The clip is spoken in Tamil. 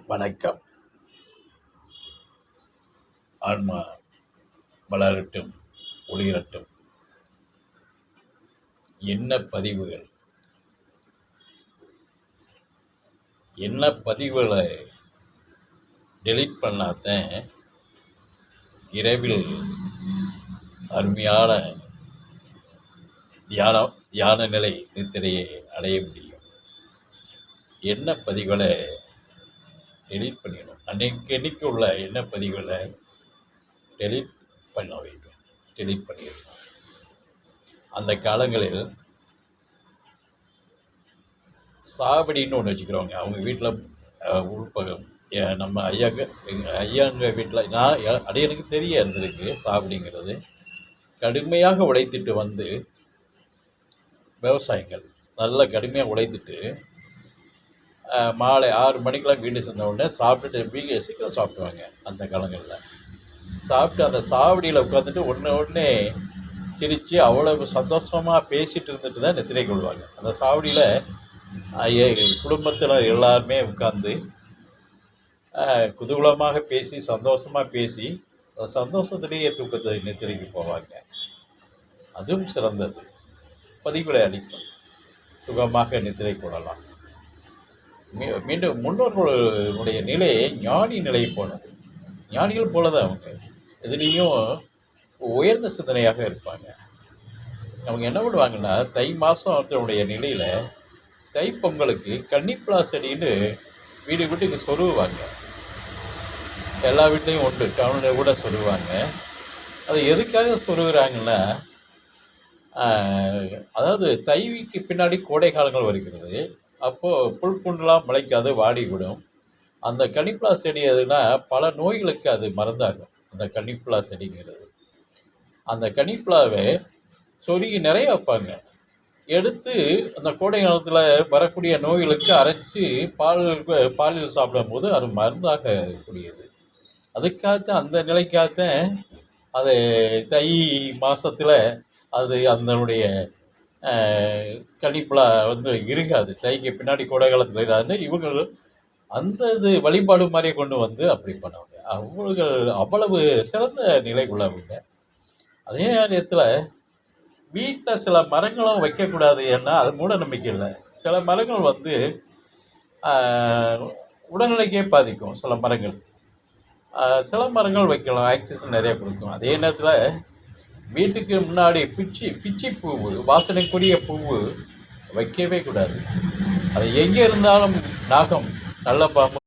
வணக்கம். ஆன்மா வளரட்டும், ஒளிரட்டும். என்ன பதிவுகளை டெலீட் பண்ணாதான் இரவில் அருமையான தியான நிலை நித்திரையை அடைய முடியும். என்ன பதிவுகளை டெலீட் பண்ணிடணும். அன்னைக்கு உள்ள என்ன பதிவுகளை டெலீட் பண்ண வேண்டும். டெலீட் பண்ணிடணும். அந்த காலங்களில் சாவடின்னு ஒன்று வச்சுக்கிறவங்க. அவங்க வீட்டில் உள்பகம் நம்ம ஐயாங்க வீட்டில் அது எனக்கு தெரிய இருந்திருக்கு. சாவடிங்கிறது கடுமையாக உழைத்துட்டு வந்து விவசாயிகள் நல்லா கடுமையாக உழைத்துட்டு மாலை 6 மணிக்கெலாம் வீடு சேர்ந்த உடனே சாப்பிட்டுட்டு சீக்கிரம் சாப்பிடுவாங்க. அந்த காலங்களில் சாப்பிட்டு அந்த சாவடியில் உட்காந்துட்டு உடனே சிரித்து அவ்வளவு சந்தோஷமாக பேசிகிட்டு இருந்துட்டு தான் நித்திரை கொள்வாங்க. அந்த சாவடியில் குடும்பத்தில் எல்லாருமே உட்காந்து குதூகலமாக பேசி சந்தோஷமாக பேசி அந்த சந்தோஷத்திலேயே தூக்கத்தை நித்திரைக்கு போவாங்க. அதுவும் சிறந்தது. பதிவுகளை அளிக்கும். சுகமாக நித்திரை கொள்ளலாம். மீண்டும் முன்னோர்களுடைய நிலை ஞானி நிலை போனது. ஞானிகள் போல தான் அவங்க எதுலேயும் உயர்ந்த சிந்தனையாக இருப்பாங்க. அவங்க என்ன பண்ணுவாங்கன்னா, தை மாதத்தினுடைய நிலையில் தைப்பொங்கலுக்கு கன்னிப்பலா செடின்னு வீட்டுக்கு சொருவாங்க. எல்லா வீட்லேயும் உண்டு. டவுனில் கூட சொருவாங்க. அது எதுக்காக சொருகிறாங்கன்னா, அதாவது தைக்கு பின்னாடி கோடை காலங்கள் வருகிறது. அப்போது புல் புண்டெலாம் முளைக்காது, வாடிவிடும். அந்த கன்னிப்பலா செடி எதுனா பல நோய்களுக்கு அது மருந்தாகும். அந்த கன்னிப்பலா செடிங்கிறது அந்த கன்னிப்பலாவை சொருகி நிறைய வைப்பாங்க. எடுத்து அந்த கோடை காலத்தில் வரக்கூடிய நோய்களுக்கு அரைச்சி பாலில் சாப்பிடும் போது அது மருந்தாக கூடியது. அதுக்காகத்தான் அந்த நிலைக்காகத்தான் அது தை மாதத்தில் அது அதனுடைய கன்னிப்பலா இருக்காது. தைக்கு பின்னாடி கோடை காலத்தில் இருக்காது. இவங்க அந்த இது வழிபாடு மாதிரியே கொண்டு வந்து அப்படி பண்ணுவாங்க. அவ்வளவு சிறந்த நிலை உள்ளவங்க. அதே நேரத்தில் வீட்டில் சில மரங்களும் வைக்கக்கூடாது. ஏன்னா அது மூட நம்பிக்கை இல்லை. சில மரங்கள் உடல்நிலைக்கே பாதிக்கும். சில மரங்கள் வைக்கலாம், ஆக்சிஜன் நிறைய கொடுக்கும். அதே நேரத்தில் வீட்டுக்கு முன்னாடி பிச்சி பூவு, வாசனைக்குரிய பூவு வைக்கவே கூடாது. அது எங்கே இருந்தாலும் நாகம் நல்ல பாம்பு